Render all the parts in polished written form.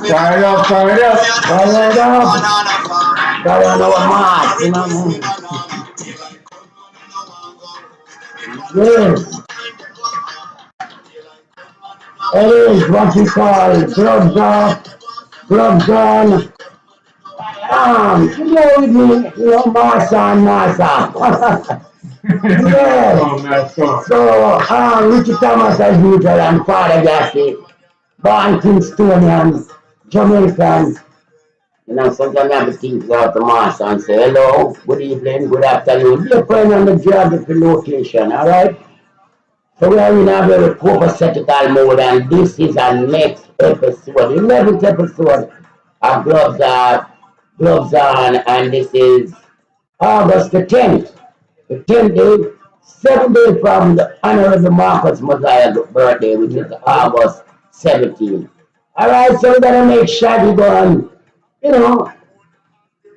Fire it up, fire it up. Fire it up. Fire on our mark, you know. Yes. It is what we call gloves off, gloves on. You know with me, you know, Martha and Martha. Yes. So, Richie Thomas as usual and Father Gassy, born Kingstonians, Jamaicans. You know, sometimes I have to think about the Martha and say, hello, good evening, good afternoon. Depending on the geography location, alright? So we are in a very prophetical mode and this is our next episode, 11th episode of Gloves On, and this is August the 10th. The 10th day, 7 days from the Honorable Marcus Mosiah's birthday, which is August 17th. Alright, so we're gonna make Shaggy go on, you know,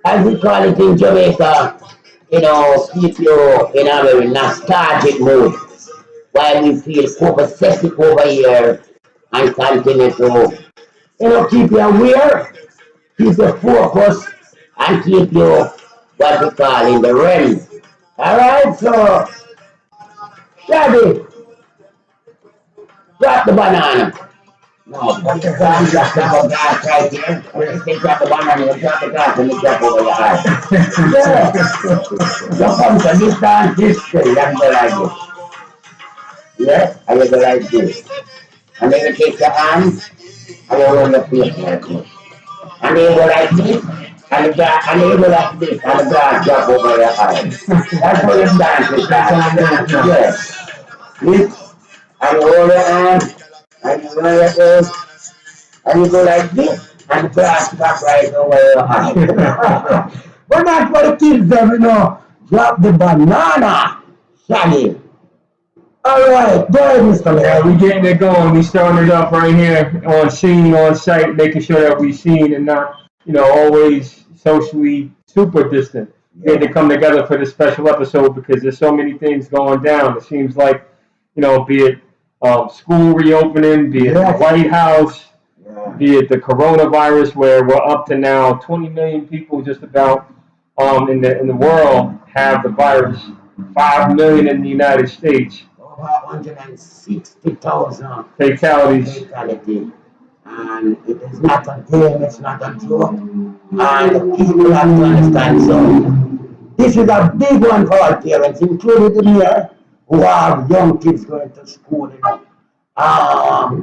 as we call it in Jamaica, you know, keep you in a very nostalgic mood while we feel copacetic over here and continue to, you know, keep you aware, keep you focused, and keep you what we call in the realm. Alright, so Shabby, drop the banana. No, drop the glass right here. When you say drop the banana, you drop the glass and you drop over your eye. Yeah. You come to distance, history, and go like this. Yeah, and you go like this. And then you take your hands and you roll your face like this. And then you go like this, and the glass, and then you go like this, and the glass drop over your eyes. That's how you dance with that. Yes. This, and you hold your hand, and you roll your face, and you go like this, and the glass drop right over your eyes. But that's for the kids, them, you know. Drop the banana, Shaggy. Alright, go ahead, Mr. Yeah, we getting it going. We starting it up right here on scene, on site, making sure that we seen and not, you know, always socially super distant. Getting to come together for this special episode because there's so many things going down. It seems like, you know, be it school reopening, be it the White House, be it the coronavirus, where we're up to now 20 million people just about in the world have the virus. 5 million in the United States. Over 160,000 fatalities. And it is not a game, it's not a joke. And people have to understand. So this is a big one for our parents, including me, who have young kids going to school. You know.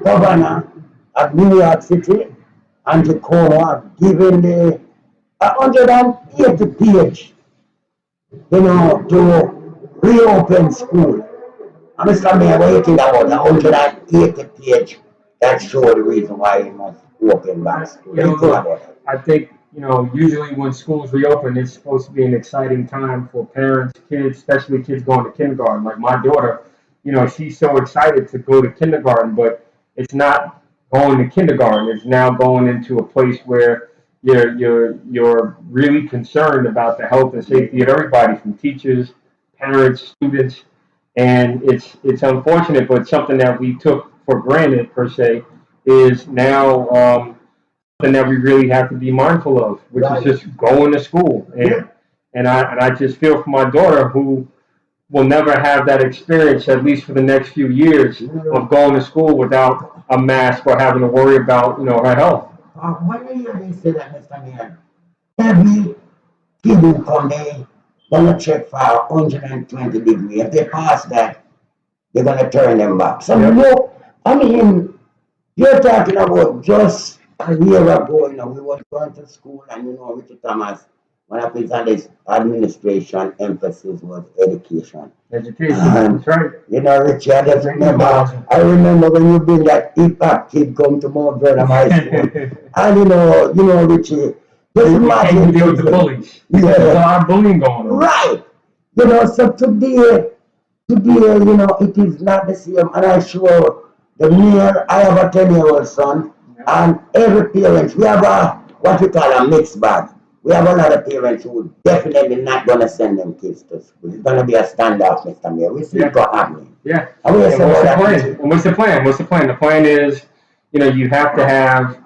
Governor of New York City, Andrew Cuomo, have given the 180 page, you know, to reopen school. And Mr. Mayor, what do you think about 180 page that show the reason why you must open back school? You know, I think, you know, usually when schools reopen, it's supposed to be an exciting time for parents, kids, especially kids going to kindergarten. Like my daughter, you know, she's so excited to go to kindergarten, but it's not going to kindergarten. It's now going into a place where you're really concerned about the health and safety of everybody, from teachers, parents, students, and it's unfortunate, but something that we took for granted per se is now something that we really have to be mindful of, which is just going to school. And I just feel for my daughter, who will never have that experience, at least for the next few years, of going to school without a mask or having to worry about, you know, her health. When you hear they say that, Mr. Mayor, every kid who come there, gonna check for 120 degrees. If they pass that, they're gonna turn them back. So no, I mean, you're talking about just a year ago, you know, we were going to school, and you know, Richard Thomas, one of his administration emphasis was education. Education, that's right. You know, Richard, I remember when you bring that hip-hop kid come to Mount Vernon High School. And you know, Richie, just imagine. Deal with the bullies. There's a lot of bullying going on. Right. You know, so today, you know, it is not the same. And I show the mayor, I have a 10-year-old son, and every parent, we have what we call a mixed bag. we have a lot of parents who definitely not going to send them kids to school. It's going to be a standoff, Mr. Mayor. We see it happening. Yeah. And what's the plan? And what's the plan? What's the plan? The plan is, you have to have,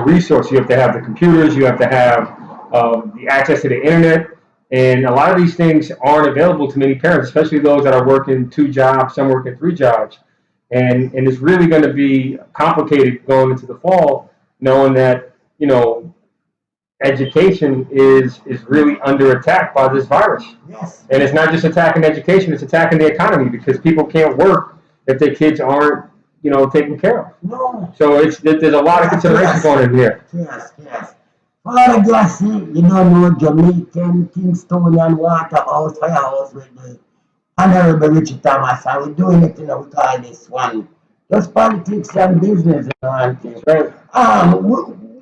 resources. You have to have the computers. You have to have the access to the internet. And a lot of these things aren't available to many parents, especially those that are working 2 jobs, some working 3 jobs. And it's really going to be complicated going into the fall, knowing that, education is really under attack by this virus. Yes. And it's not just attacking education, it's attacking the economy because people can't work if their kids aren't, taken care of. No. So there's a lot of considerations going in here. Yes. Father Glassy, Jamaican, Kingstonian Waterhouse, Firehouse with the Honorable Richard Thomas, and we're doing it, we call this one just politics and business, and things. Right.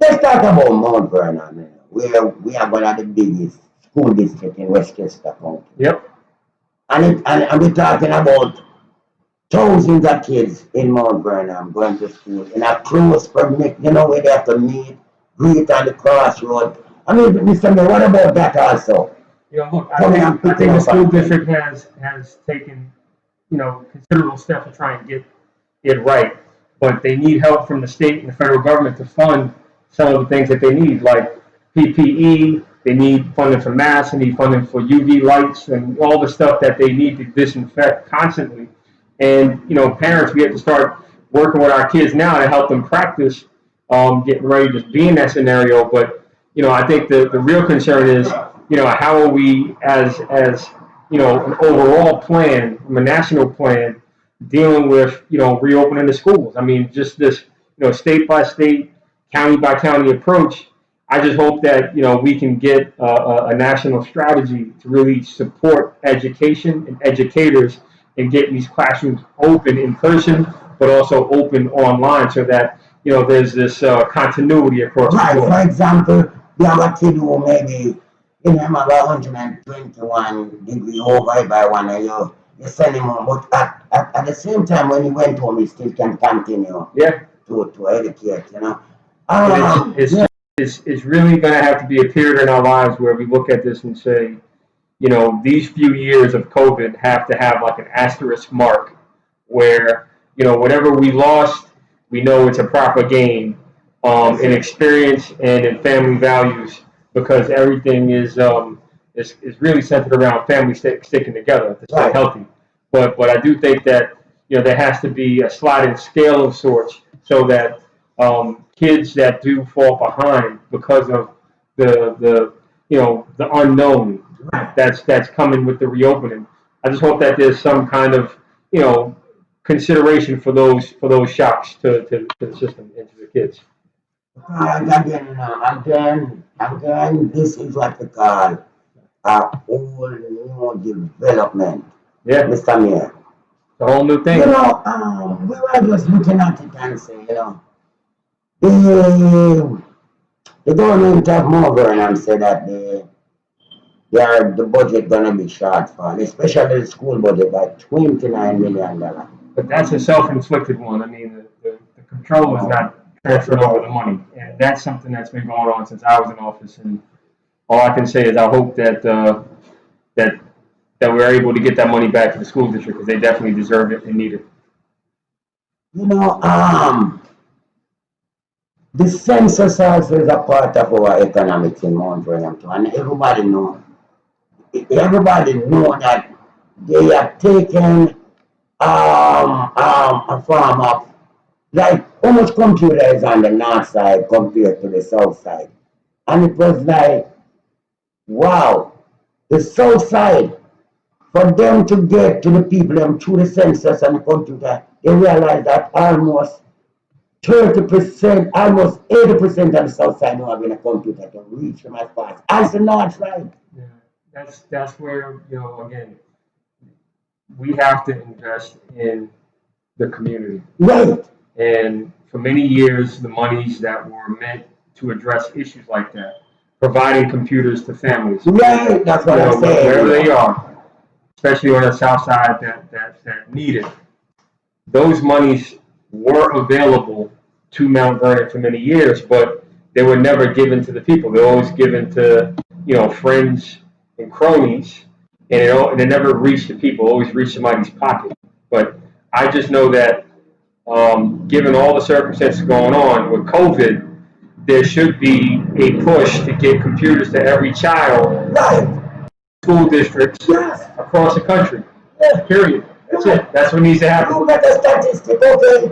Let's talk about Mount Vernon, where we are one of the biggest school districts in Westchester County. Yep. And we're talking about thousands of kids in Mount Vernon going to school in a close permit, where they have to meet, greet on the crossroad. I mean, Mr. Mayor, what about that also? Look, I think the school district has taken, considerable steps to try and get it right. But they need help from the state and the federal government to fund some of the things that they need, like PPE. They need funding for masks. They need funding for UV lights and all the stuff that they need to disinfect constantly. And, parents, we have to start working with our kids now to help them practice getting ready to be in that scenario. But, I think the real concern is, how are we as an overall plan, a national plan, dealing with, reopening the schools. I mean, just this, state by state, county by county approach. I just hope that, we can get a national strategy to really support education and educators and get these classrooms open in person, but also open online so that, there's this continuity across the board. For example, we have a kid who maybe, have 121 degree over by one of you send him home. But at the same time, when he went home, he still can continue to educate, It's really going to have to be a period in our lives where we look at this and say, these few years of COVID have to have like an asterisk mark where, whatever we lost, we know it's a proper gain in experience and in family values, because everything is really centered around family sticking together to stay healthy. But I do think that, there has to be a sliding scale of sorts so that kids that do fall behind because of the unknown that's coming with the reopening. I just hope that there's some kind of consideration for those shocks to the system and to the kids. Again, this is what we call a whole new development. Yeah, Mr. Mayor. The whole new thing. We were just looking at it and saying, the government of Mount Vernon said that the budget gonna be shortfall, especially the school budget, by $29 million. But that's a self-inflicted one. I mean, the control is not transferring over the money, and that's something that's been going on since I was in office. And all I can say is I hope that that we're able to get that money back to the school district, because they definitely deserve it and need it. The census also is a part of our economics in Mount Vernon too, and everybody know that they have taken a form of, like, how much computer is on the north side compared to the south side. And it was like, wow, the south side, for them to get to the people through the census and the computer, they realized that almost 30%, almost 80% of the south side don't have a computer to reach them as fast as the north side. Yeah, that's where, again, we have to invest in the community. Right. And for many years, the monies that were meant to address issues like that, providing computers to families. Right, that's what I'm saying. Wherever they are, especially on the south side that need it, those monies were available to Mount Vernon for many years, but they were never given to the people. They're always given to, friends and cronies, and they never reach the people. Always reach somebody's pocket. But I just know that, given all the circumstances going on with COVID, there should be a push to get computers to every child, Right. school districts Yes. across the country. Yes. Period. That's it. That's what needs to happen. You got a statistic, okay?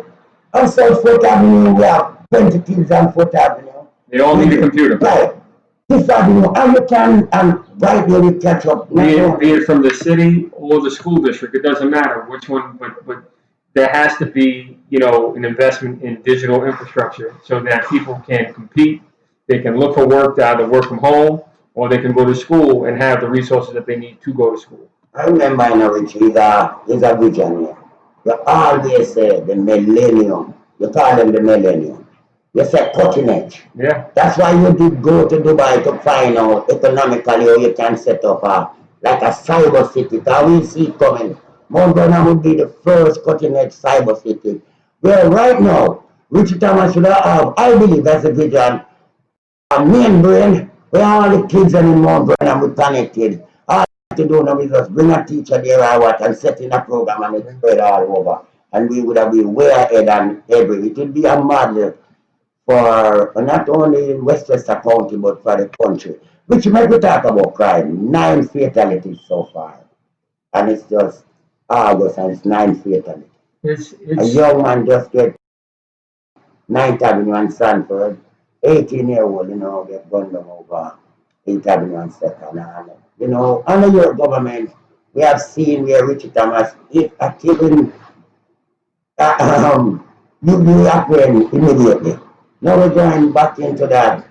On South Fourth Avenue, we have 20 kids on Fourth Avenue. They all need a computer. Right. Fifth Avenue, and you can, right there you catch up. Be it from the city or the school district, it doesn't matter which one, but there has to be, an investment in digital infrastructure so that people can compete, they can look for work to either work from home or they can go to school and have the resources that they need to go to school. I remember in which is a vision here. You always say the millennium. You call them the millennium. You say cutting edge. Yeah. That's why you did go to Dubai to find out economically how you can set up like a cyber city. Because we see it coming. Mount Vernon would be the first cutting edge cyber city. Well, right now, Richard Thomas should have, I believe that's a vision, a main brain where all the kids in Mount Vernon would connected. All to do now is just bring a teacher there or what and set in a program and it spread all over. And we would have been way ahead and every. It would be a model for not only in Westchester County but for the country. Which make we talk about crime. 9 fatalities so far. And it's just August and it's 9 fatalities. A young man just get 9th Avenue and Sanford, 18-year-old, get gunned down over 8th Avenue and 2nd. And, under your government, we have seen where Richard Thomas, if a killing, you happen immediately. Now we're going back into that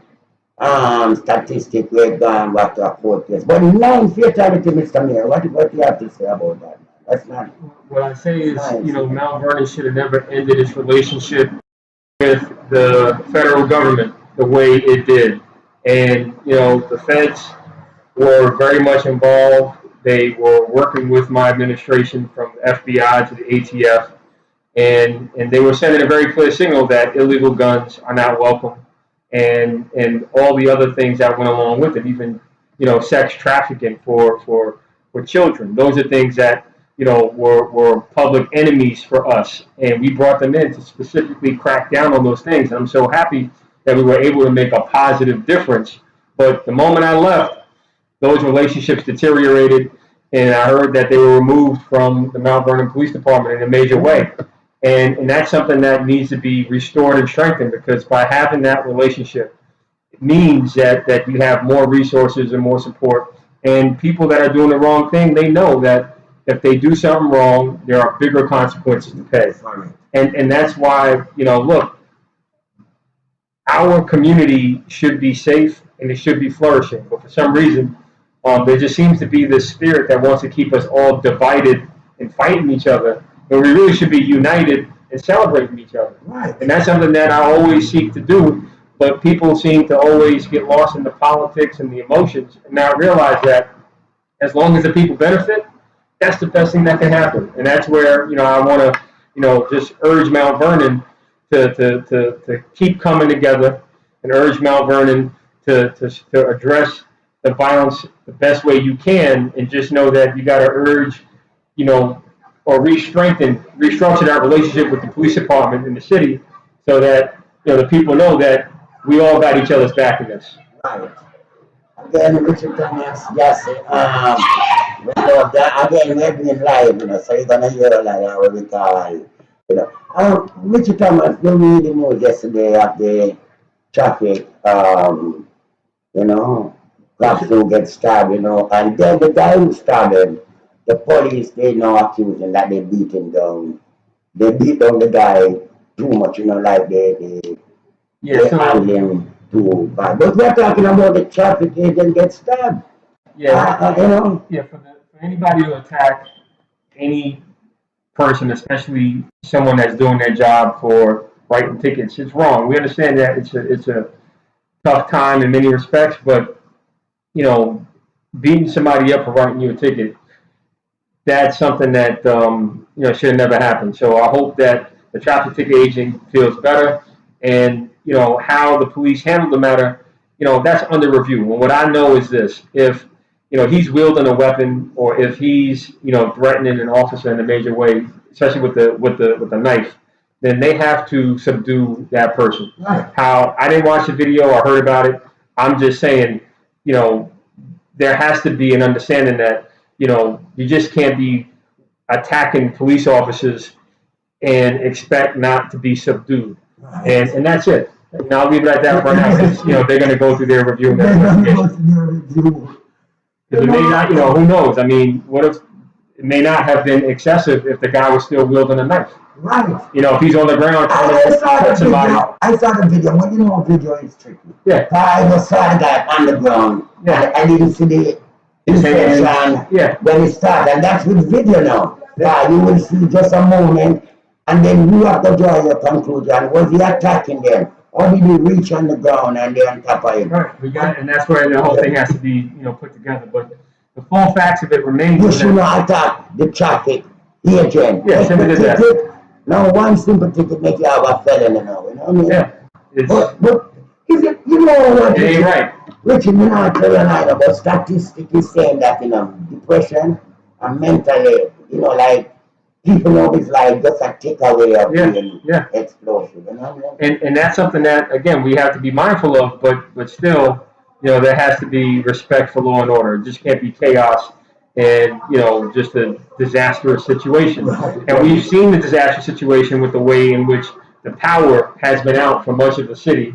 statistic, we're going back to a court case. But 9 fatality, Mr. Mayor, what do you have to say about that? That's not. What I say is, Mount Vernon should have never ended its relationship with the federal government the way it did. And, the feds were very much involved. They were working with my administration from the FBI to the ATF. And they were sending a very clear signal that illegal guns are not welcome, and all the other things that went along with it, even sex trafficking for children. Those are things that were public enemies for us, and we brought them in to specifically crack down on those things. And I'm so happy that we were able to make a positive difference. But the moment I left, those relationships deteriorated, and I heard that they were removed from the Mount Vernon Police Department in a major way. And that's something that needs to be restored and strengthened, because by having that relationship, it means that you have more resources and more support. And people that are doing the wrong thing, they know that if they do something wrong, there are bigger consequences to pay. And that's why, look, our community should be safe and it should be flourishing. But for some reason, there just seems to be this spirit that wants to keep us all divided and fighting each other. But we really should be united and celebrating each other. Right. And that's something that I always seek to do. But people seem to always get lost in the politics and the emotions and not realize that as long as the people benefit, that's the best thing that can happen. And that's where, I want to, just urge Mount Vernon to keep coming together and urge Mount Vernon to address the violence the best way you can, and just know that you got to urge, or restructure that relationship with the police department in the city, so that the people know that we all got each other's back in this. Right. Again, Richard Thomas, yes, we love that. Again, we're being live, so you're gonna hear like what we call, Richard Thomas, you read the news yesterday of the traffic, cops who get stabbed, and then the guy who started, the police, they now accuse him that they beat him down. They beat down the guy too much, like they handle him too bad. But we're talking about the traffic agent get stabbed. Yeah, Yeah, for anybody to attack any person, especially someone that's doing their job for writing tickets, it's wrong. We understand that it's a tough time in many respects, but beating somebody up for writing you a ticket, that's something that should have never happened. So I hope that the traffic ticket agent feels better, and how the police handled the matter, that's under review. And what I know is this: if he's wielding a weapon, or if he's threatening an officer in a major way, especially with the knife, then they have to subdue that person. Right. How I didn't watch the video, I heard about it. I'm just saying, there has to be an understanding that you just can't be attacking police officers and expect not to be subdued. Right. And that's it. I'll leave it at that for now, because they're going to go through their review. And They're gonna their go to their review. Because it may not, who knows? I mean, what if it may not have been excessive if the guy was still wielding a knife? Right. If he's on the ground trying I to saw the touch somebody. video. I saw the video. Well, video is tricky. Yeah. I just saw the guy on the ground. Yeah. I didn't see the insertion when it started. And that's with video now. Yeah. You will see just a moment, and then you have to draw your conclusion. Was he attacking them? Or did he reach on the ground and they're on top of him? Right. We got, and that's where the whole thing has to be, put together. But the full facts of it remain. You should not attack the traffic agent. Yeah, simply did that. Now, one simple ticket make you have a felony now, you know what I mean? Yeah. But is it, what? It ain't right. Richard, me not tell you now, but statistics is saying that, depression and mentally, like, people always like just a takeaway of being explosive, you know what I mean? And that's something that, again, we have to be mindful of, but still, there has to be respect for law and order. It just can't be chaos and, just a disastrous situation. Right. And we've seen the disastrous situation with the way in which the power has been out for much of the city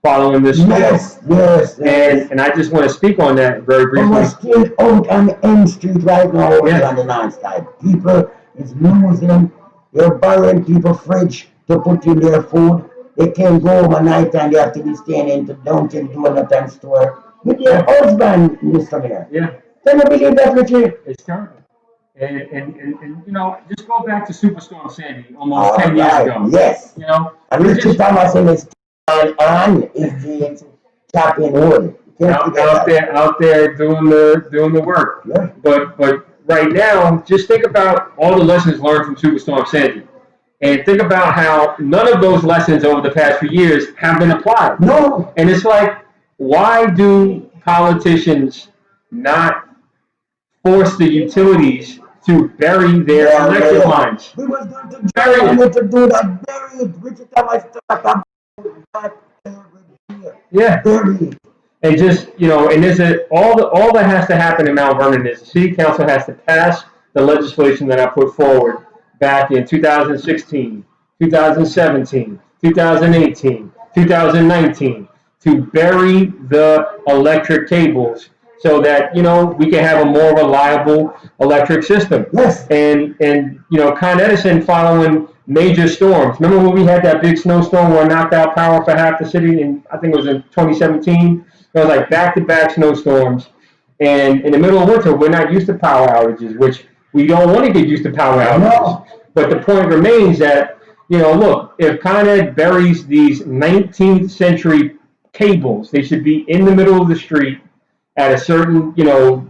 following this storm. Yes. And I just want to speak on that very briefly. We're still out on M Street right now, on the north side. People is losing, they're borrowing people fridge to put in their food. They can't go overnight and they have to be staying in the Dunkin' Donut and store with their husband, Mr. Mayor. Yeah. Can you believe that, Richard? It's terrible. And just go back to Superstorm Sandy almost 10 years ago. Yes. And Richard Thomason is on is chopping wood. Out there doing the work. Yeah. But right now, just think about all the lessons learned from Superstorm Sandy. And think about how none of those lessons over the past few years have been applied. No. And it's like, why do politicians not force the utilities to bury their electric lines? We was going to do that. Bury it. Richard Thomason talked about that. Yeah. Bury it. And just, and there's all that has to happen in Mount Vernon is the city council has to pass the legislation that I put forward back in 2016, 2017, 2018, 2019 to bury the electric cables so that, we can have a more reliable electric system. Yes. And Con Edison following major storms. Remember when we had that big snowstorm where it knocked out power for half the city I think it was in 2017? It was like back-to-back snowstorms. And in the middle of winter, we're not used to power outages, which we don't want to get used to power outages. No. But the point remains that, look, if Con Ed buries these 19th century cables, they should be in the middle of the street at a certain,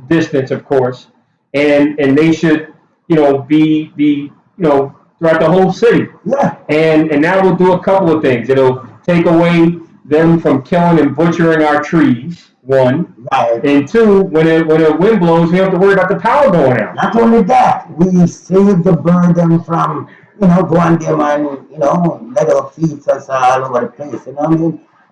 distance, of course. And they should, be throughout the whole city. Yeah. And that will do a couple of things. It'll take away them from killing and butchering our trees, one. Right. And two, when a wind blows, we don't have to worry about the power going out. Not only that, we save the burden from, going there and, let our feet us all over the place,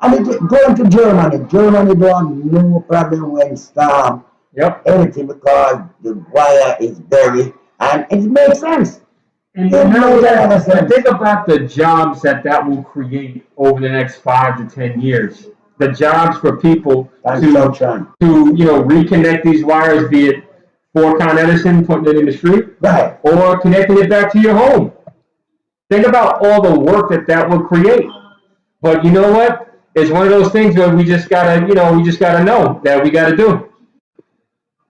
I mean, going to Germany don't have no problem when storm. Yep. Everything because the wire is buried and it makes sense. And think about the jobs that will create over the next 5 to 10 years. The jobs for people to reconnect these wires, be it for Con Edison, putting it in the street, right, or connecting it back to your home. Think about all the work that will create. But you know what? It's one of those things where we just gotta know that we gotta do.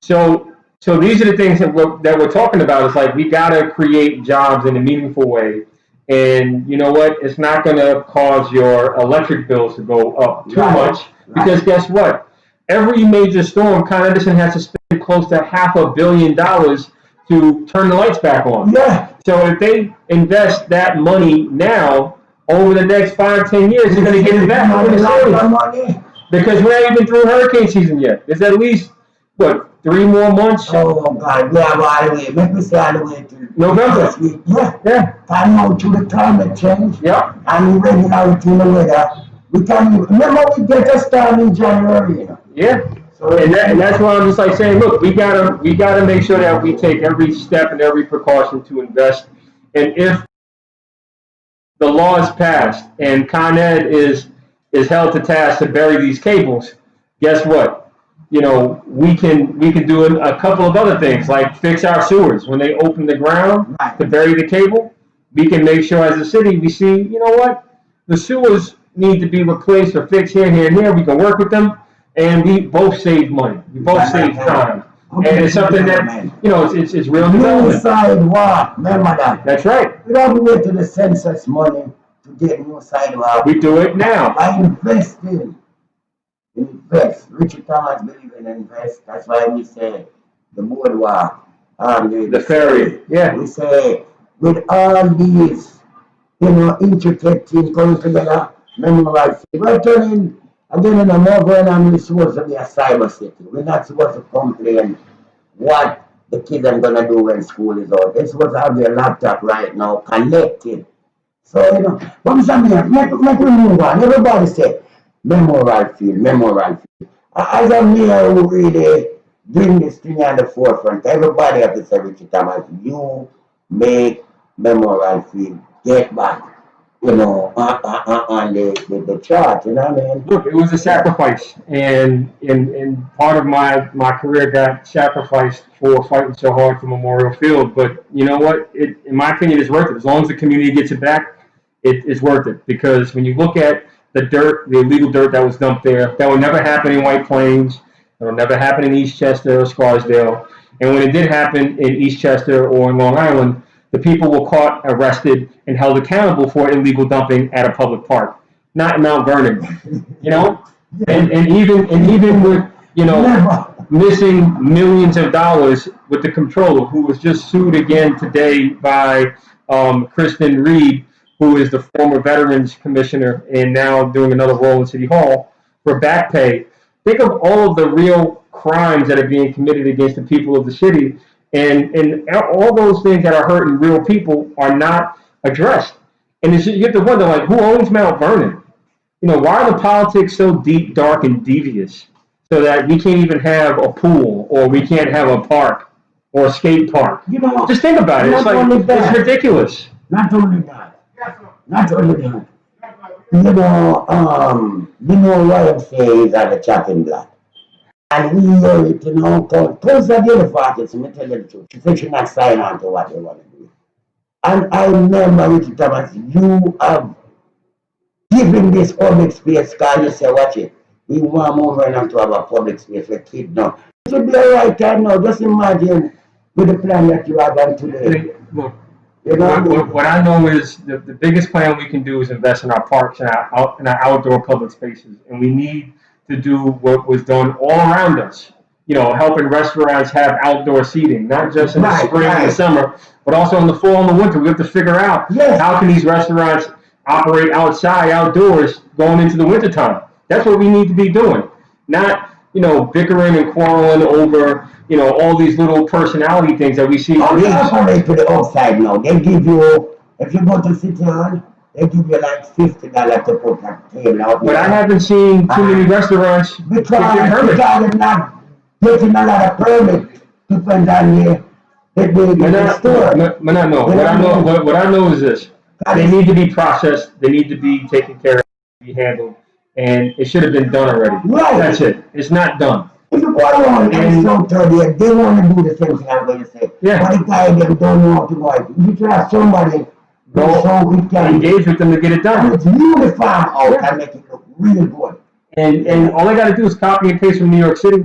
So these are the things that we're talking about. It's like we gotta create jobs in a meaningful way, and you know what? It's not gonna cause your electric bills to go up too much because guess what? Every major storm, Con Edison has to spend close to $500 million to turn the lights back on. Yeah. So if they invest that money now, over the next 5-10 years, you're going to get it back. Because we're not even through hurricane season yet. There's at least, what, 3 more months? Oh, God, we have all the way. Make me say all the way to November. Yeah. Time out to the climate change. Yeah. And irregularity in the weather. We can, remember we get a storm in January, you know? Yeah. So, and that's why I'm just like saying, look, we gotta make sure that we take every step and every precaution to invest. And if the law is passed and Con Ed is held to task to bury these cables, guess what? You know, we can do a couple of other things, like fix our sewers. When they open the ground to bury the cable, we can make sure as a city we see, you know what, the sewers need to be replaced or fixed here, here, and here. We can work with them, and we both save money. We both save time. And it's something that, you know, it's real development. New sidewalk, remember that. That's right. We don't wait to the census money to get new sidewalk. We do it now. I invest in. Invest. Richard Thomas believe in invest. That's why we say the boardwalk, the ferry. Yeah. We say with all these, you know, intricate things coming together, memorize. We're turning again in a more going on. We're supposed to be a cyber city. We're not supposed to complain what the kids are gonna do when school is out. They're supposed to have their laptop right now connected. So, you know, but make we move on. Everybody say memorial field. As a mayor who really bring this thing at the forefront, everybody have to say, Richard Thomas, you make memorial field get back, you know, on the chart, you know what I mean? Look, it was a sacrifice, and part of my career got sacrificed for fighting so hard for Memorial Field. But you know what? In my opinion, it's worth it. As long as the community gets it back, it's worth it. Because when you look at the dirt, the illegal dirt that was dumped there, that will never happen in White Plains. It will never happen in Eastchester or Scarsdale. And when it did happen in Eastchester or in Long Island, the people were caught, arrested, and held accountable for illegal dumping at a public park, not in Mount Vernon. You know, and even with, you know, missing millions of dollars with the comptroller, who was just sued again today by Kristen Reed, who is the former Veterans Commissioner and now doing another role in City Hall for back pay. Think of all of the real crimes that are being committed against the people of the city, and all those things that are hurting real people are not addressed. And you have to wonder, like, who owns Mount Vernon? You know, why are the politics so deep, dark, and devious so that we can't even have a pool or we can't have a park or a skate park? You know, just think about it. It's like, it's ridiculous. Not only that. You know what I'm saying is at the chopping block. And we hear it, you know, close the other parties, let me tell you the truth. They should not sign on to what they want to do. And I remember, Richard Thomas, you have given this public space, because you say, watch it, we want more and to have a public space for kids now. It should be a right time now. Just imagine with the plan that you have on today. Look, you know, what I know is the biggest plan we can do is invest in our parks and our outdoor public spaces. And we need to do what was done all around us. You know, helping restaurants have outdoor seating, not just in the spring and the summer, but also in the fall and the winter. We have to figure out how can these restaurants operate outside, outdoors, going into the wintertime. That's what we need to be doing. Not, you know, bickering and quarreling over, you know, all these little personality things that we see. Oh, they operate to the outside now. They give you, if you go to City Hall, they give you like $50 to put that table out. But I haven't seen too many restaurants because they're not getting a lot of permit to put down here. What I know is this. They need to be processed. They need to be taken care of, be handled. And it should have been done already. Right. That's it. It's not done. If you go around and so they want to do the same thing I'm going to say. Yeah. But the guy, they don't know how to go out. You should have somebody so we can engage with them to get it done. And it's uniform out and make it look really good. And all I got to do is copy and paste from New York City.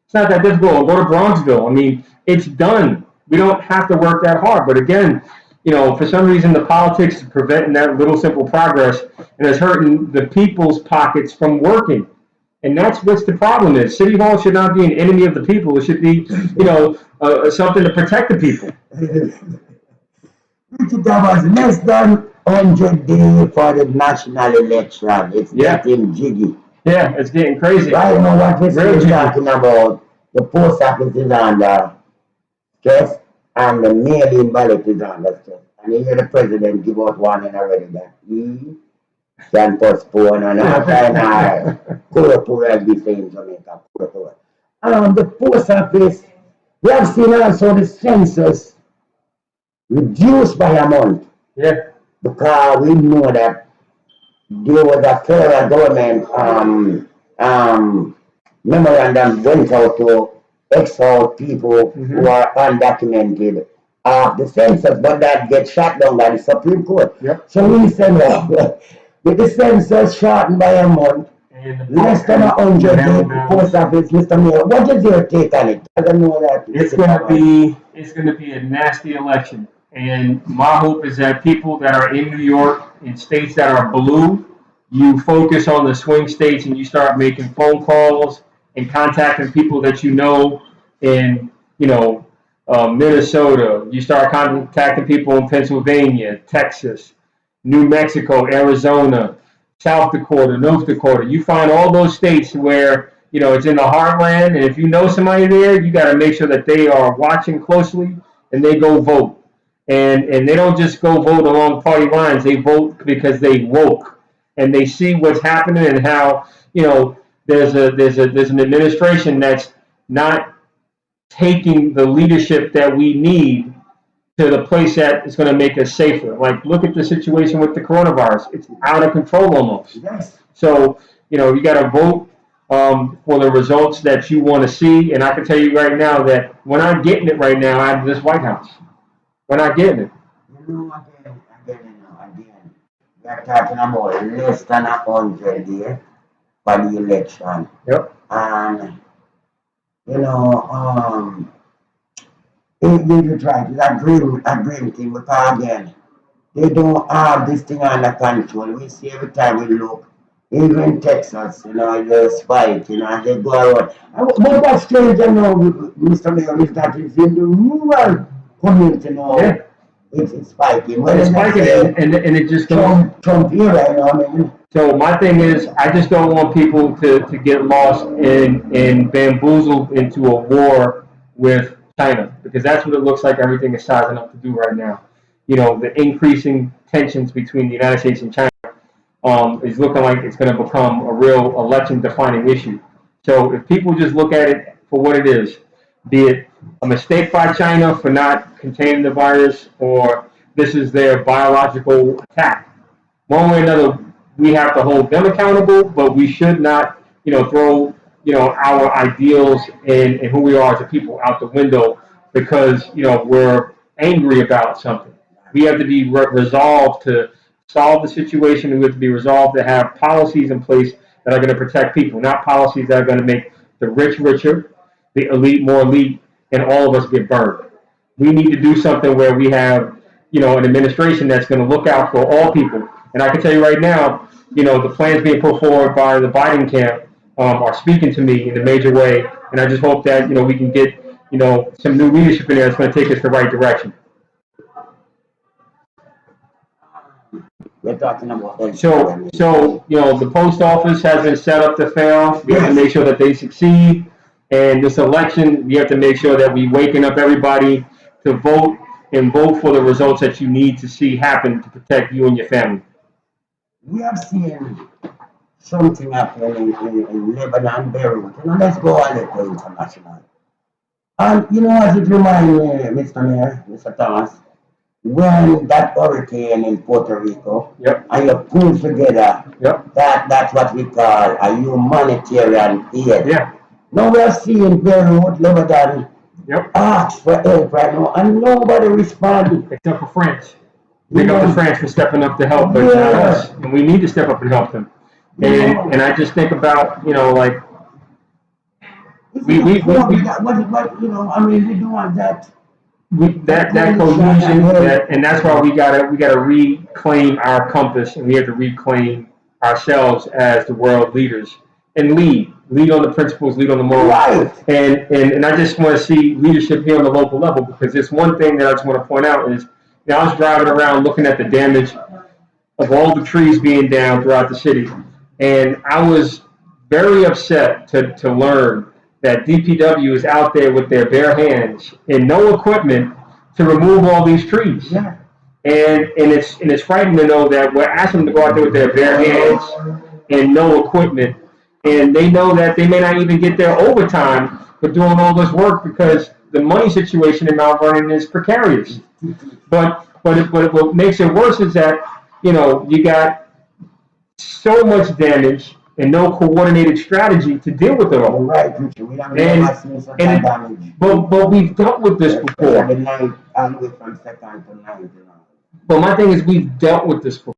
It's not that difficult. Go to Bronxville. I mean, it's done. We don't have to work that hard. But again, you know, for some reason, the politics is preventing that little simple progress, and it's hurting the people's pockets from working. And that's what the problem is. City Hall should not be an enemy of the people. It should be, you know, something to protect the people. Richard Thomas, next time 100 days for the national election. It's getting jiggy. Yeah, it's getting crazy. Right now, what we're Real talking about, the post office is under stress and the mail-in ballot is under stress. And you hear the president give out warning already that he can postpone and all kind of pura as we say in Jamaica, pura. The post office, we have seen also the census reduced by a month. Yeah. Because we know that there was a federal government memorandum went out to exile people who are undocumented of the census, but that gets shut down by the Supreme Court. Yep. So we said, with the census shortened by a month, less than 100 days, the post office, Mr. Mayor, what is your take on it? I don't know that. It's going to be a nasty election. And my hope is that people that are in New York, in states that are blue, you focus on the swing states and you start making phone calls and contacting people that you know in, Minnesota. You start contacting people in Pennsylvania, Texas, New Mexico, Arizona, South Dakota, North Dakota. You find all those states where, it's in the heartland. And if you know somebody there, you got to make sure that they are watching closely and they go vote. And they don't just go vote along party lines. They vote because they woke and they see what's happening and how there's an administration that's not taking the leadership that we need to the place that is going to make us safer. Like, look at the situation with the coronavirus. It's out of control almost. Yes. So, you got to vote for the results that you want to see. And I can tell you right now that we're not getting it right now out of this White House. We're not getting it. Again. We are talking about less than 100 days for the election. Yep. And, you try to agree thing because again, they don't have this thing under control. We see every time we look, even Texas, there's fight, and they go around. But what's strange, Mr. Mayor, is that it's in the rural community now. Yeah. It's spiking. It's spiking, and it just goes. Trump era, So my thing is, I just don't want people to get lost and bamboozled into a war with China, because that's what it looks like everything is sizing up to do right now. The increasing tensions between the United States and China is looking like it's going to become a real election-defining issue. So if people just look at it for what it is, be it a mistake by China for not containing the virus, or this is their biological attack, one way or another, we have to hold them accountable, but we should not, throw, our ideals and who we are as a people out the window because, we're angry about something. We have to be resolved to solve the situation. We have to be resolved to have policies in place that are going to protect people, not policies that are going to make the rich richer, the elite more elite, and all of us get burned. We need to do something where we have, an administration that's going to look out for all people. And I can tell you right now, the plans being put forward by the Biden camp are speaking to me in a major way. And I just hope that, we can get, some new leadership in there that's going to take us the right direction. We're talking about So the post office has been set up to fail. We have to make sure that they succeed. And this election, we have to make sure that we waking up everybody to vote and vote for the results that you need to see happen to protect you and your family. We have seen something happening in Lebanon, Beirut. Let's go a little international. And as it reminds me, Mr. Mayor, Mr. Thomas, when that hurricane in Puerto Rico, and you pull together, that's what we call a humanitarian aid. Yeah. Now we are seeing Beirut, Lebanon, ask for help right now, and nobody responded. Except for France. Big up to France for stepping up to help, but not us. And we need to step up and help them. And I just think about, we don't want that. That cohesion, and that's why we gotta reclaim our compass, and we have to reclaim ourselves as the world leaders and lead on the principles, lead on the morals. Right. And I just want to see leadership here on the local level, because there's one thing that I just want to point out is, I was driving around looking at the damage of all the trees being down throughout the city. And I was very upset to learn that DPW is out there with their bare hands and no equipment to remove all these trees. Yeah. And it's frightening to know that we're asking them to go out there with their bare hands and no equipment, and they know that they may not even get their overtime for doing all this work because the money situation in Mount Vernon is precarious. But what makes it worse is that you got so much damage and no coordinated strategy to deal with it all. Right, Richard. We don't know what's damage. But we've dealt with this before. The night, all the way from second to ninth, But my thing is, we've dealt with this before.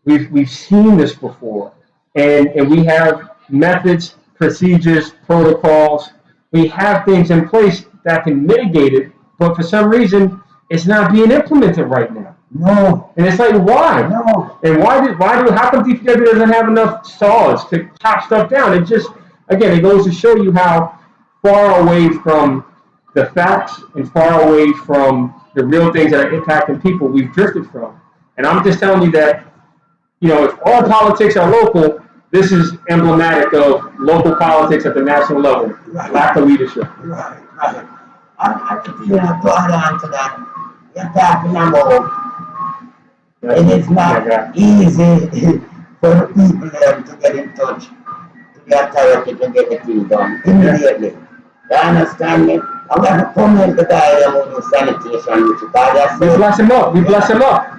We've seen this before, and we have methods, procedures, protocols. We have things in place that can mitigate it, but for some reason, it's not being implemented right now. No. And it's like, why? No. And how come DPW doesn't have enough saws to chop stuff down? It just, again, it goes to show you how far away from the facts and far away from the real things that are impacting people we've drifted from. And I'm just telling you that, if all politics are local, this is emblematic of local politics at the national level. Right. Lack of leadership. Right. I think to add on to that, you're talking about it is not easy for people to get in touch to the authority to get the thing done immediately. You understand me? I'm going to comment the guy that will do sanitation, which is bad. We bless him up. Bless them up.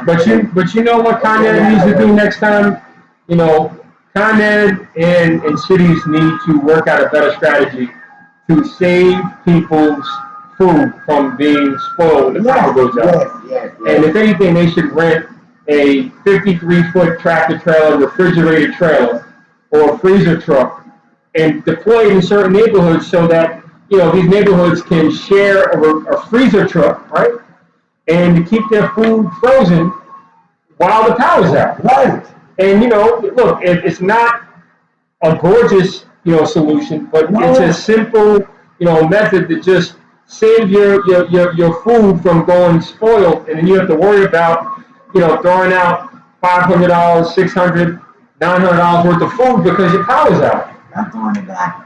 But you know what Con Ed needs to do next time? Con Ed and cities need to work out a better strategy to save people's food from being spoiled when the power goes out. Yes. And if anything, they should rent a 53-foot tractor trailer, refrigerated trailer, or a freezer truck and deploy it in certain neighborhoods so that these neighborhoods can share a freezer truck, right? And to keep their food frozen while the power's out. Right. And look, it's not a gorgeous solution, but it's a simple method to just save your food from going spoiled, and then you have to worry about throwing out $500, $600, $900 worth of food because your power's out. Not only that,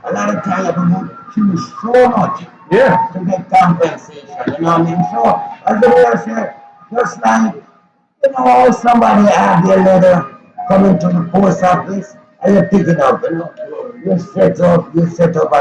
a lot of times people choose so much to get compensation. You know what I mean? So as the mayor said, just like somebody had their letter coming to the post office and you pick it up. You set up a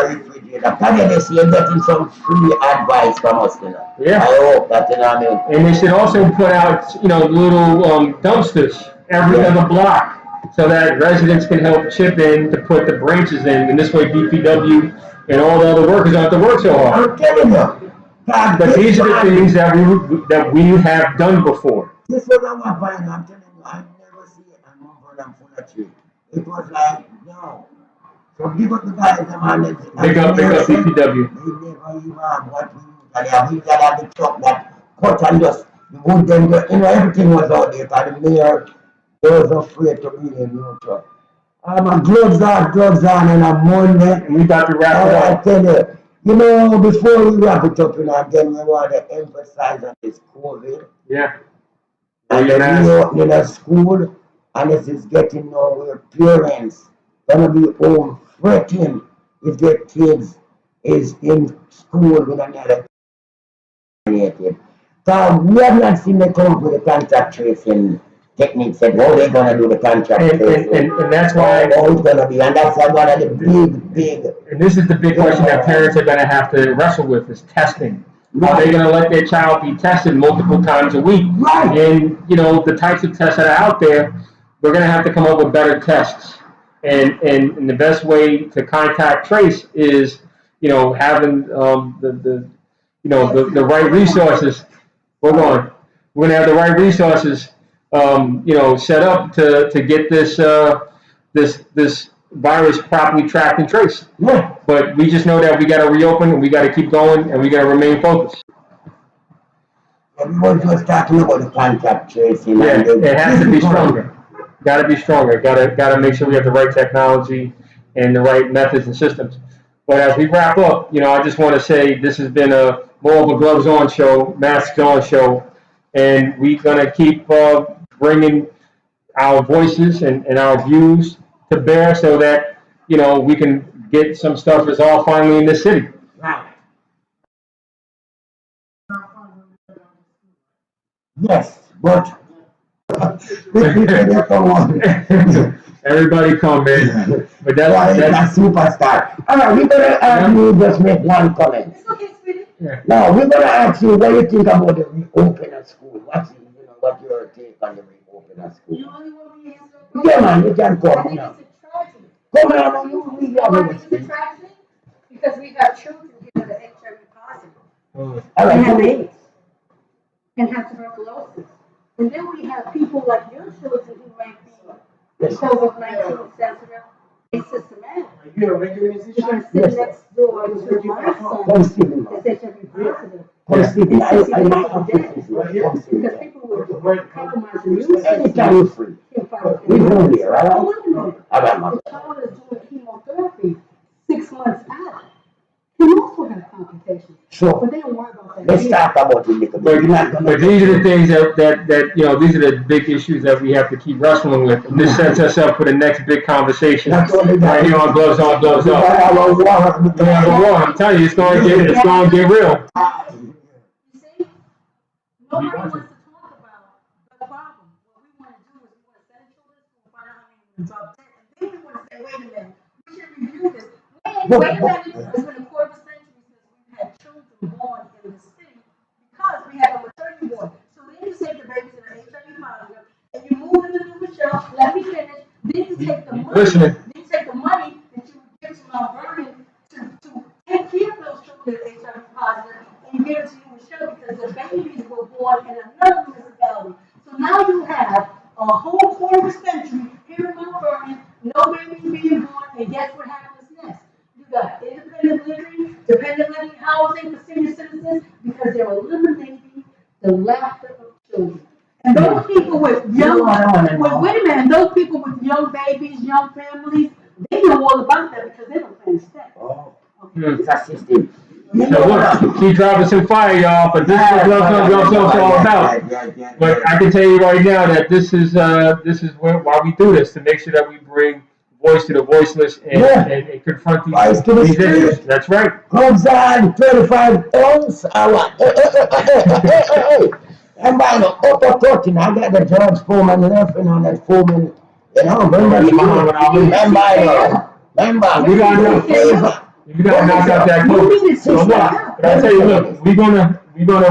refrigerator. Can you see you're getting some free advice from us? Yeah. I hope that what I mean. And they should also put out little dumpsters every other block, so that residents can help chip in to put the branches in, and this way DPW and all the other workers don't have to work so hard. I'm telling you. But these are the things that we have done before. This was our fine. I'm telling you, I never see it and move on full of tree. It was like, no. So give up the guys, man. Big up DPW. They never even have what we usually have. We usually have the truck that cut and just wood them. Everything was out there. And the mayor was afraid to bring in new truck. My gloves on and on Monday. And we got to wrap it up. I tell you, before we wrap it up, again, we want to emphasize on this COVID. Yeah. And the reopening of school, and this is getting nowhere. Parents gonna be home fretting if their kids is in school with another vaccinated. So we have not seen them come up with a contact tracing techniques and how they're gonna do the contact tracing. And that's why how it's gonna be, and that's one of the big. And this is the big question that parents are gonna have to wrestle with is testing. Are they gonna let their child be tested multiple times a week? Right. And the types of tests that are out there, we're gonna have to come up with better tests. And the best way to contact trace is, having the right resources. We're gonna have the right resources, set up to get this virus properly tracked and traced. Yeah. But we just know that we got to reopen and we got to keep going and we got to remain focused. Everyone was talking about the contact tracing. Yeah, it has to be stronger. Got to be stronger. Got to make sure we have the right technology and the right methods and systems. But as we wrap up, I just want to say this has been more of a gloves on show, masks on show, and we're gonna keep bringing our voices and our views to bear so that, we can get some stuff resolved finally in this city. Right. Yes, but Everybody come in, but that's a superstar. All right, we're gonna ask you just make one comment. yeah. Now we're gonna ask you what you think about the reopen of school. What's your take on the reopen of school? Yeah, man, you can come now. Come on, you have a tragedy because we have children here that are HIV positive. All right, have AIDS and have tuberculosis. And then we have people like your children who might be COVID-19 sensitive, asymptomatic. You're a regular You're musician? going to sit next door to my son that's HIV positive. I might have to Because people with compromised immune anytime you're free. We go there, all right? The child is doing chemotherapy 6 months out. He also has complications. So, but they don't worry about that. let's talk about it. But these are the things that these are the big issues that we have to keep wrestling with. And this sets us up for the next big conversation right here on Gloves On, Gloves Off. I'm telling you, it's going to get real. You see, nobody wants to talk about the problem. What we want to do is we want to send children to find out how many dropped dead, and then we want to say, wait a minute, we should review this. Wait a minute, it's been a quarter century since we've had children born in the city because we had a maternity ward. So then you take the babies that are HIV positive and you move them to Michelle. Let me finish. Then you take the money. Listening. Then you take the money that you would give to Mount Vernon to take care of those children that are HIV positive, and you give it to Michelle because the babies were born in another municipality. So now you have a whole quarter century here in Mount Vernon, no babies being born, and guess what happens next? You got independent living, dependent living housing for senior citizens because they're eliminating the laughter of children. And those people with young, wait a minute, those people with young babies, young families, they know all about that because they don't plan to stay. Oh, it's a system. So look, keep dropping some fire, y'all, but this is what Gloves On all about. But I can tell you right now that this is why we do this, to make sure that we bring voice to the voiceless and confront these issues. That's right. Gloves On, 25 ounce. And by the upper cutting, I got the George Foreman left and on that Foreman, remember, We gotta knock out that code. So look, but I tell you, look, we're gonna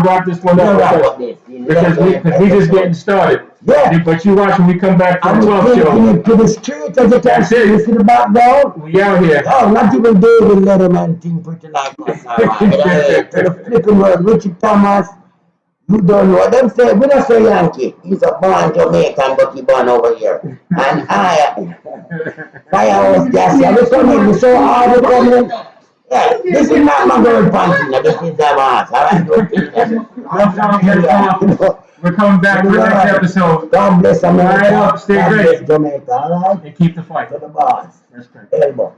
wrap this one up because we just getting started. Yeah. But you watch when we come back from the 12 show. To the street as you can see, you see the background? We out here. Oh, not even David Letterman thing pretty like us. To the flipping world, Richard Thomas, you don't know. Them say, we don't say Yankee. He's a born Jamaican, but he born over here. And I, Firehouse Gas, this one is so hard to come in. Yeah, this is not my girl punching, this is the boss. We're coming back for the next episode. God bless America. Right up, stay great. Jamaica, all right? And keep the fight. To the boss. That's great. Elbow.